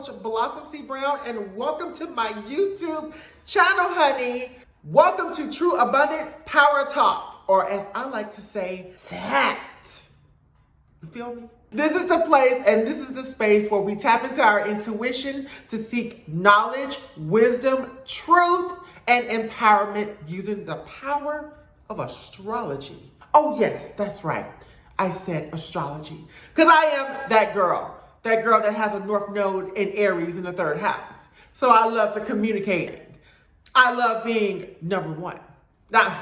Coach Blossom C. Brown, and welcome to my YouTube channel, honey. Welcome to True Abundant Power Talk, or as I like to say, Tapt. You feel me? This is the place and this is the space where we tap into our intuition to seek knowledge, wisdom, truth, and empowerment using the power of astrology. Oh yes, that's right. I said astrology because I am that girl that has a North Node in Aries in the 3rd house. So I love to communicate. I love being number one. Not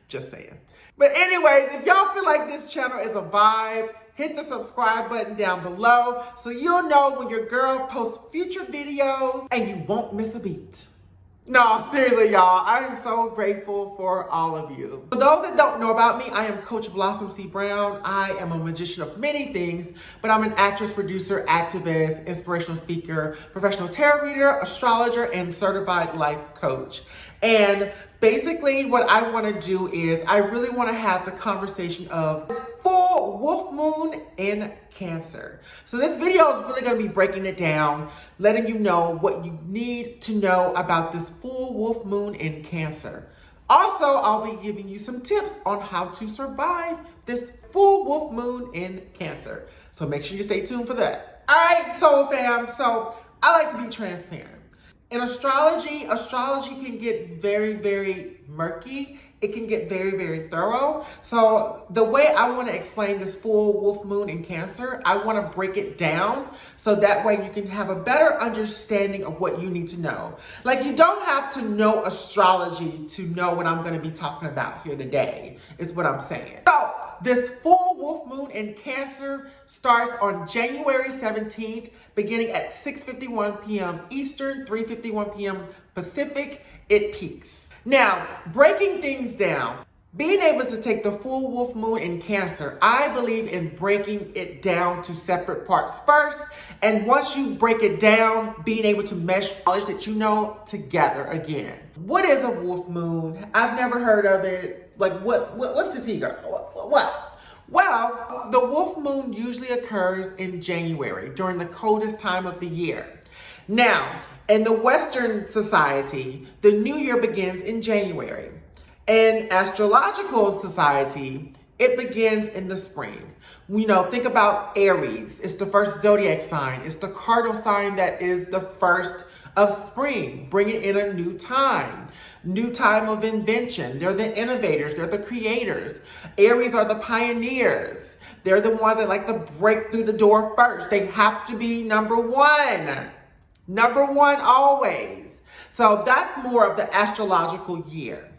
just saying. But anyways, if y'all feel like this channel is a vibe, hit the subscribe button down below so you'll know when your girl posts future videos and you won't miss a beat. No, seriously, y'all, I am so grateful for all of you. For those that don't know about me, I am Coach Blossom C. Brown. I am a magician of many things, but I'm an actress, producer, activist, inspirational speaker, professional tarot reader, astrologer, and certified life coach. And basically what I want to do is I really want to have the conversation of full wolf moon in Cancer. So this video is really going to be breaking it down, letting you know what you need to know about this full wolf moon in Cancer. Also, I'll be giving you some tips on how to survive this full wolf moon in Cancer. So make sure you stay tuned for that. All right, soul fam. So I like to be transparent. In astrology can get very, very murky. It can get very, very thorough. So the way I want to explain this full wolf moon in Cancer, I want to break it down so that way you can have a better understanding of what you need to know. Like, you don't have to know astrology to know what I'm going to be talking about here today, is what I'm saying. So this full wolf moon in Cancer starts on January 17th, beginning at 6:51 p.m. Eastern, 3:51 p.m. Pacific. It peaks. Now, breaking things down, being able to take the full wolf moon in Cancer, I believe in breaking it down to separate parts first. And once you break it down, being able to mesh knowledge that you know together again. What is a wolf moon? I've never heard of it. Like, what's the tea, girl? What? Well, the wolf moon usually occurs in January during the coldest time of the year. Now, in the Western society, the new year begins in January. In astrological society, it begins in the spring. You know, think about Aries. It's the first zodiac sign. It's the cardinal sign that is the first of spring, bringing in a new time of invention. They're the innovators. They're the creators. Aries are the pioneers. They're the ones that like to break through the door first. They have to be number one. Number one always. So that's more of the astrological year.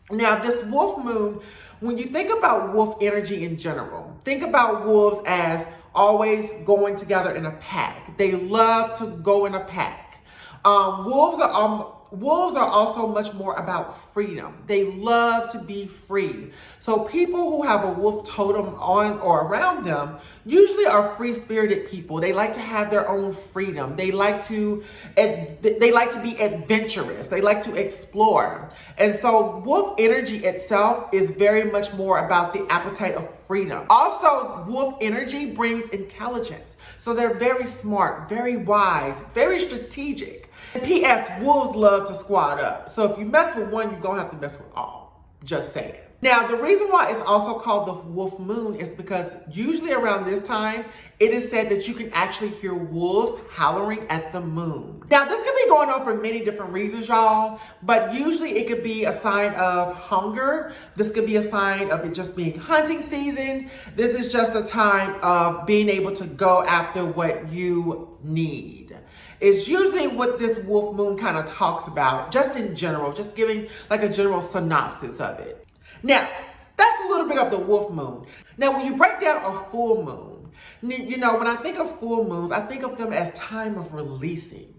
Now, this wolf moon, when you think about wolf energy in general, think about wolves as always going together in a pack. They love to go in a pack. Wolves are also much more about freedom. They love to be free. So people who have a wolf totem on or around them usually are free-spirited people. They like to have their own freedom. They like to be adventurous. They like to explore. And so wolf energy itself is very much more about the appetite of freedom. Also, wolf energy brings intelligence. So they're very smart, very wise, very strategic. P.S. Wolves love to squad up. So if you mess with one, you're going to have to mess with all. Just saying. Now, the reason why it's also called the wolf moon is because usually around this time, it is said that you can actually hear wolves howling at the moon. Now, this could be going on for many different reasons, y'all, but usually it could be a sign of hunger. This could be a sign of it just being hunting season. This is just a time of being able to go after what you need. It's usually what this wolf moon kind of talks about, just in general, just giving like a general synopsis of it. Now, that's a little bit of the wolf moon. Now, when you break down a full moon, you know, when I think of full moons, I think of them as time of releasing.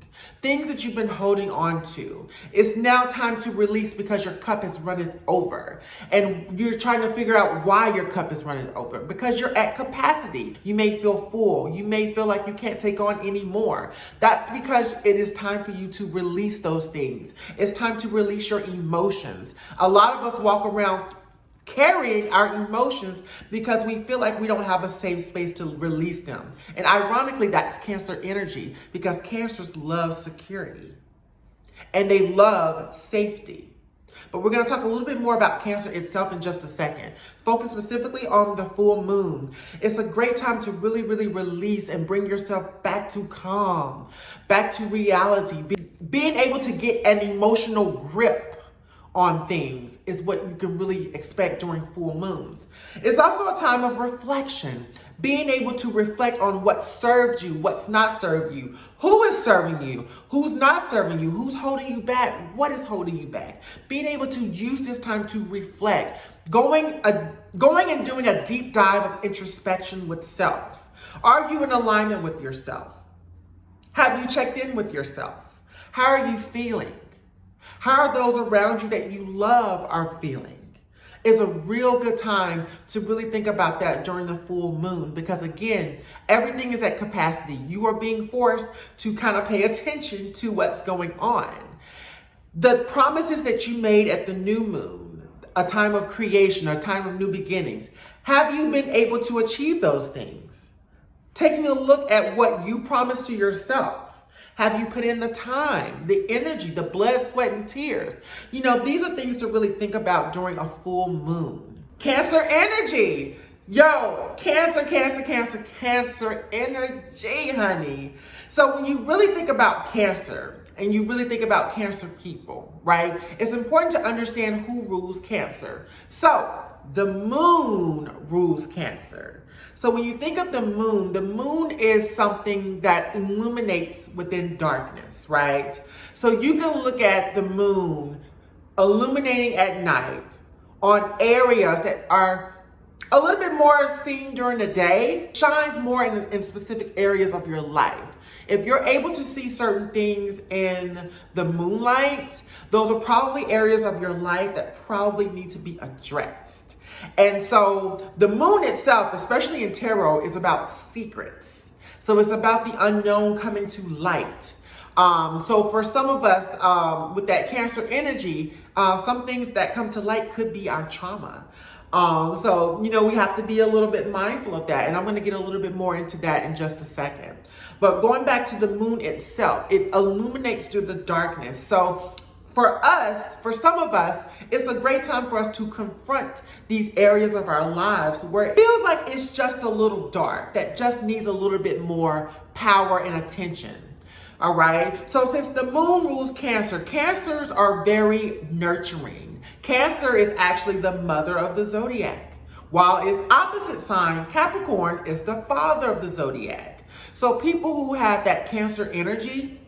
Things that you've been holding on to. It's now time to release because your cup is running over. And you're trying to figure out why your cup is running over. Because you're at capacity. You may feel full. You may feel like you can't take on any more. That's because it is time for you to release those things. It's time to release your emotions. A lot of us walk around carrying our emotions because we feel like we don't have a safe space to release them. And ironically, that's Cancer energy, because Cancers love security and they love safety. But we're going to talk a little bit more about Cancer itself in just a second. Focus specifically on the full moon. It's a great time to really, really release and bring yourself back to calm, back to reality. Being able to get an emotional grip on things is what you can really expect during full moons. It's also a time of reflection. Being able to reflect on what served you, what's not served you, who is serving you, who's not serving you, who's holding you back, what is holding you back. Being able to use this time to reflect, going and doing a deep dive of introspection with self. Are you in alignment with yourself? Have you checked in with yourself? How are you feeling? How are those around you that you love are feeling? It's a real good time to really think about that during the full moon, because again, everything is at capacity. You are being forced to kind of pay attention to what's going on. The promises that you made at the new moon, a time of creation, a time of new beginnings, have you been able to achieve those things? Taking a look at what you promised to yourself. Have you put in the time, the energy, the blood, sweat, and tears? You know, these are things to really think about during a full moon. Cancer energy. Yo, Cancer energy, honey. So when you really think about Cancer, and you really think about Cancer people, right? It's important to understand who rules Cancer. So the moon rules Cancer. So when you think of the moon is something that illuminates within darkness, right? So you can look at the moon illuminating at night on areas that are a little bit more seen during the day, shines more in specific areas of your life. If you're able to see certain things in the moonlight, those are probably areas of your life that probably need to be addressed. And so the moon itself, especially in tarot, is about secrets. So it's about the unknown coming to light. So for some of us with that Cancer energy, some things that come to light could be our trauma. So, you know, we have to be a little bit mindful of that. And I'm going to get a little bit more into that in just a second. But going back to the moon itself, it illuminates through the darkness. So for us, for some of us, it's a great time for us to confront these areas of our lives where it feels like it's just a little dark, that just needs a little bit more power and attention. All right. So since the moon rules Cancer, Cancers are very nurturing. Cancer is actually the mother of the zodiac, while its opposite sign, Capricorn, is the father of the zodiac. So people who have that Cancer energy,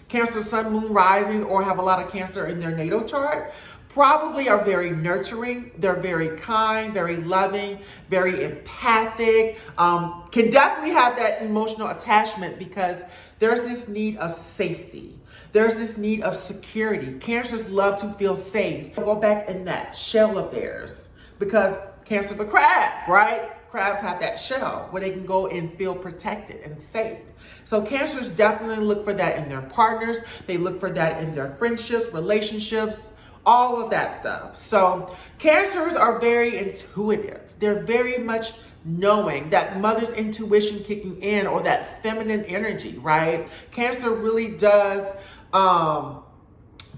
Cancer sun, moon risings, or have a lot of Cancer in their natal chart, probably are very nurturing. They're very kind, very loving, very empathic, can definitely have that emotional attachment because there's this need of safety. There's this need of security. Cancers love to feel safe. Go back in that shell of theirs because Cancer the crab, right? Crabs have that shell where they can go and feel protected and safe. So Cancers definitely look for that in their partners. They look for that in their friendships, relationships, all of that stuff. So Cancers are very intuitive. They're very much knowing, that mother's intuition kicking in, or that feminine energy, right? Cancer really does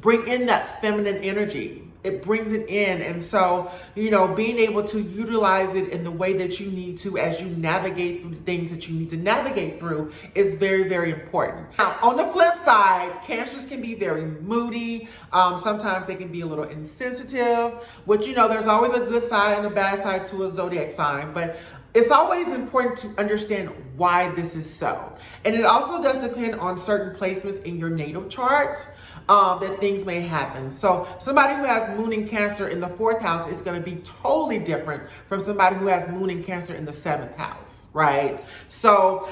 bring in that feminine energy. It brings it in. And so, you know, being able to utilize it in the way that you need to as you navigate through the things that you need to navigate through is very, very important. Now, on the flip side, Cancers can be very moody. Sometimes they can be a little insensitive, which, you know, there's always a good side and a bad side to a zodiac sign, but it's always important to understand why this is so. And it also does depend on certain placements in your natal chart. That things may happen. So somebody who has moon in Cancer in the 4th house is going to be totally different from somebody who has moon in Cancer in the 7th house, right? So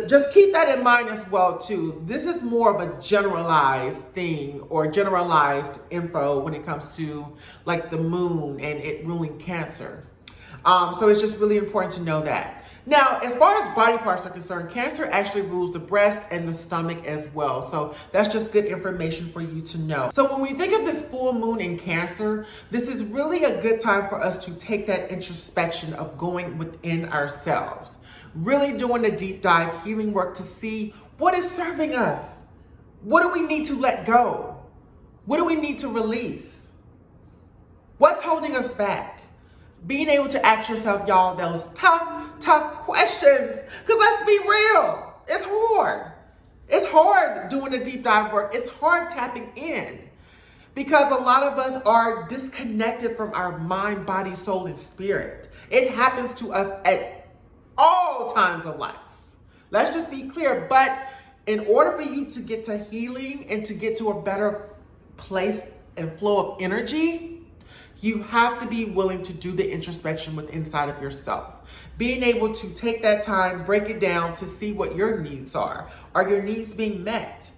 just keep that in mind as well too. This is more of a generalized thing or generalized info when it comes to like the moon and it ruling Cancer. So it's just really important to know that. Now, as far as body parts are concerned, Cancer actually rules the breast and the stomach as well. So that's just good information for you to know. So when we think of this full moon in Cancer, this is really a good time for us to take that introspection of going within ourselves. Really doing a deep dive healing work to see what is serving us. What do we need to let go? What do we need to release? What's holding us back? Being able to ask yourself, y'all, those tough questions. Because let's be real, it's hard. It's hard doing the deep dive work. It's hard tapping in because a lot of us are disconnected from our mind, body, soul, and spirit. It happens to us at all times of life. Let's just be clear. But in order for you to get to healing and to get to a better place and flow of energy, you have to be willing to do the introspection within inside of yourself. Being able to take that time, break it down to see what your needs are. Are your needs being met?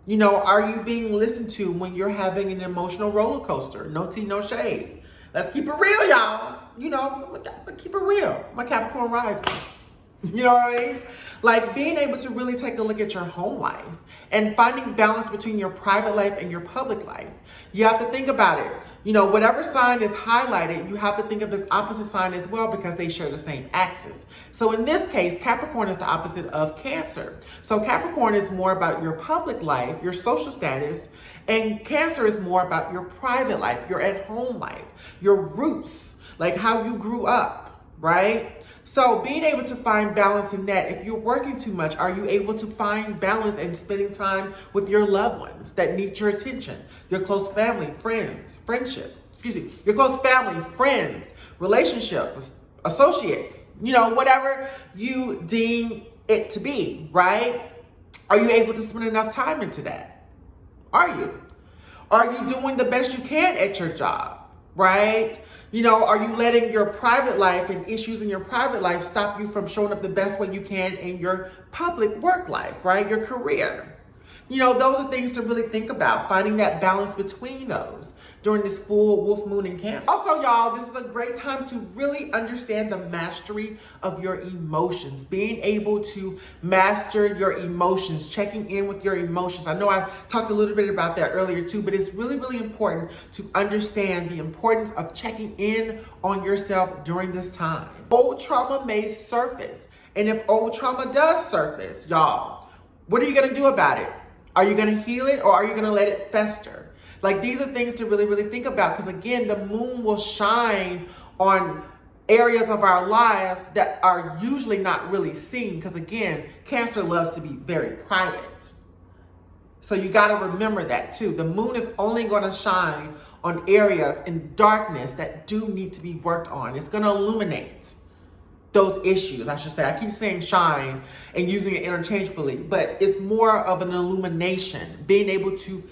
You know, are you being listened to when you're having an emotional roller coaster? No tea, no shade. Let's keep it real, y'all. You know, keep it real. My Capricorn rising. You know what I mean? Like being able to really take a look at your home life and finding balance between your private life and your public life. You have to think about it. You know, whatever sign is highlighted, you have to think of this opposite sign as well because they share the same axis. So in this case, Capricorn is the opposite of Cancer. So Capricorn is more about your public life, your social status, and Cancer is more about your private life, your at-home life, your roots, like how you grew up, right? So being able to find balance in that, if you're working too much, are you able to find balance in spending time with your loved ones that need your attention? Your close family, your close family, friends, relationships, associates, you know, whatever you deem it to be, right? Are you able to spend enough time into that? Are you? Are you doing the best you can at your job, right? You know, are you letting your private life and issues in your private life stop you from showing up the best way you can in your public work life, right? Your career. You know, those are things to really think about, finding that balance between those during this full wolf moon in Cancer. Also, y'all, this is a great time to really understand the mastery of your emotions, being able to master your emotions, checking in with your emotions. I know I talked a little bit about that earlier too, but it's really, really important to understand the importance of checking in on yourself during this time. Old trauma may surface, and if old trauma does surface, y'all, what are you gonna do about it? Are you going to heal it or are you going to let it fester? Like these are things to really, really think about because again, the moon will shine on areas of our lives that are usually not really seen because again, Cancer loves to be very private. So you got to remember that too. The moon is only going to shine on areas in darkness that do need to be worked on. It's going to illuminate those issues, I should say. I keep saying shine and using it interchangeably, but it's more of an illumination, being able to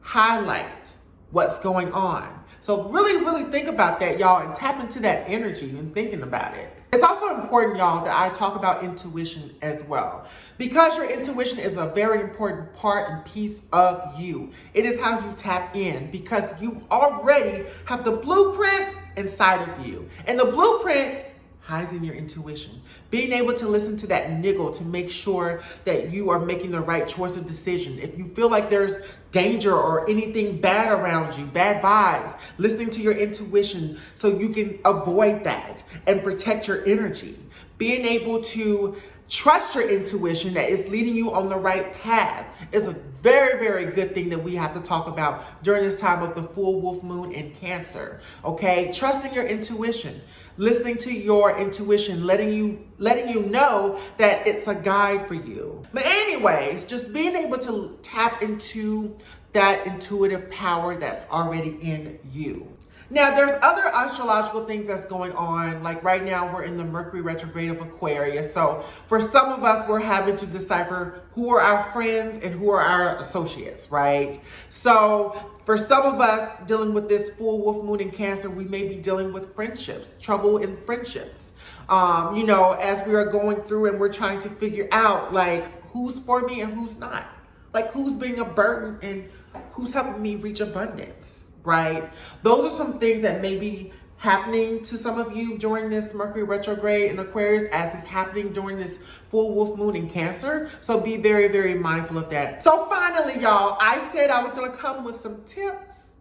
highlight what's going on. So really, really think about that, y'all, and tap into that energy and thinking about it. It's also important, y'all, that I talk about intuition as well, because your intuition is a very important part and piece of you. It is how you tap in because you already have the blueprint inside of you, and the blueprint hides in your intuition. Being able to listen to that niggle to make sure that you are making the right choice of decision. If you feel like there's danger or anything bad around you, bad vibes, listening to your intuition so you can avoid that and protect your energy. Being able to trust your intuition that is leading you on the right path is a very, very good thing that we have to talk about during this time of the full wolf moon in Cancer. Okay, trusting your intuition, listening to your intuition, letting you know that it's a guide for you. But anyways, just being able to tap into that intuitive power that's already in you. Now, there's other astrological things that's going on. Like right now, we're in the Mercury retrograde of Aquarius. So for some of us, we're having to decipher who are our friends and who are our associates, right? So for some of us dealing with this full wolf moon in Cancer, we may be dealing with friendships, trouble in friendships. You know, as we are going through and we're trying to figure out like who's for me and who's not. Like who's being a burden and who's helping me reach abundance. Right? Those are some things that may be happening to some of you during this Mercury retrograde in Aquarius, as it's happening during this full wolf moon in Cancer. So be very, very mindful of that. So finally, y'all, I said I was going to come with some tips.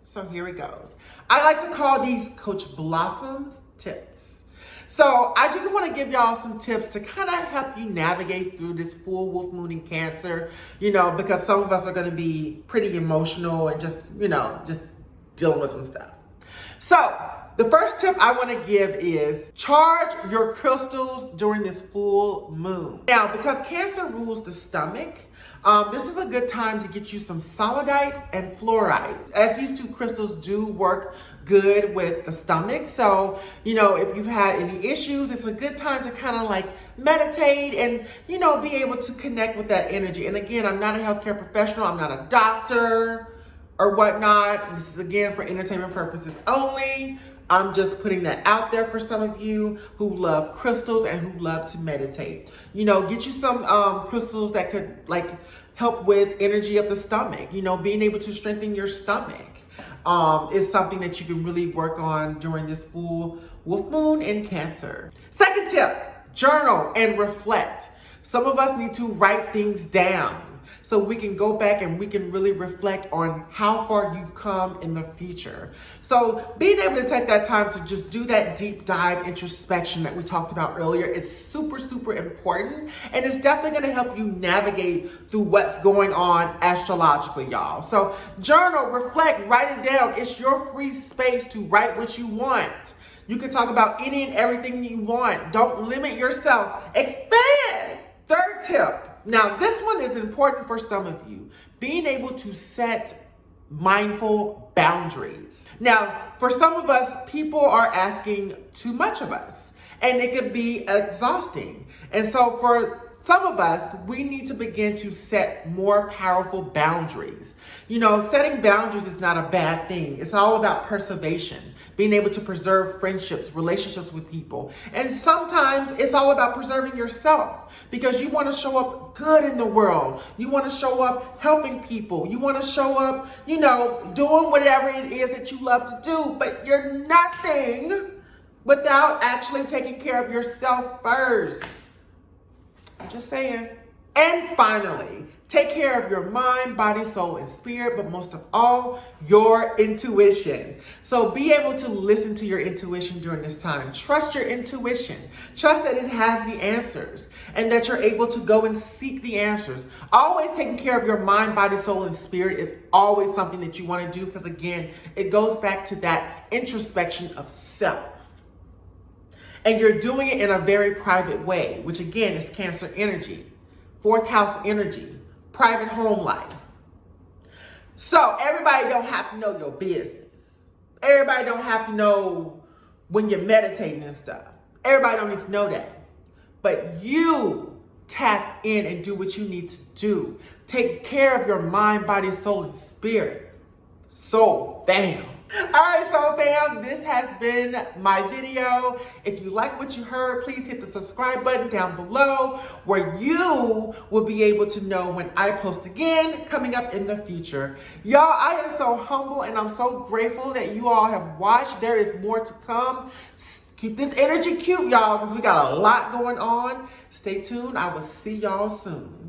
So here it goes. I like to call these Coach Blossom's tips. So I just want to give y'all some tips to kind of help you navigate through this full wolf moon in Cancer, you know, because some of us are going to be pretty emotional and just, you know, just dealing with some stuff. So the first tip I want to give is charge your crystals during this full moon. Now, because Cancer rules the stomach, this is a good time to get you some solidite and fluorite, as these two crystals do work good with the stomach. So, you know, if you've had any issues, it's a good time to kind of like meditate and, you know, be able to connect with that energy. And again, I'm not a healthcare professional. I'm not a doctor or whatnot. This is again for entertainment purposes only. I'm just putting that out there for some of you who love crystals and who love to meditate. You know, get you some crystals that could like help with energy of the stomach. You know, being able to strengthen your stomach is something that you can really work on during this full wolf moon in Cancer. Second tip, journal and reflect. Some of us need to write things down so we can go back and we can really reflect on how far you've come in the future. So being able to take that time to just do that deep dive introspection that we talked about earlier is super, super important. And it's definitely gonna help you navigate through what's going on astrologically, y'all. So journal, reflect, write it down. It's your free space to write what you want. You can talk about any and everything you want. Don't limit yourself, expand. Third tip. Now, this one is important for some of you, being able to set mindful boundaries. Now, for some of us, people are asking too much of us, and it could be exhausting. And so for some of us, we need to begin to set more powerful boundaries. You know, setting boundaries is not a bad thing. It's all about preservation, being able to preserve friendships, relationships with people. And sometimes it's all about preserving yourself because you want to show up good in the world. You want to show up helping people. You want to show up, you know, doing whatever it is that you love to do, but you're nothing without actually taking care of yourself first. I'm just saying. And finally, take care of your mind, body, soul, and spirit, but most of all, your intuition. So be able to listen to your intuition during this time. Trust your intuition. Trust that it has the answers and that you're able to go and seek the answers. Always taking care of your mind, body, soul, and spirit is always something that you want to do because, again, it goes back to that introspection of self. And you're doing it in a very private way, which again is Cancer energy, fourth house energy, private home life. So everybody don't have to know your business. Everybody don't have to know when you're meditating and stuff. Everybody don't need to know that. But you tap in and do what you need to do. Take care of your mind, body, soul, and spirit. So bam. All right, Soul Fam, this has been my video. If you like what you heard, please hit the subscribe button down below where you will be able to know when I post again coming up in the future. Y'all, I am so humble and I'm so grateful that you all have watched. There is more to come. Keep this energy cute, y'all, because we got a lot going on. Stay tuned. I will see y'all soon.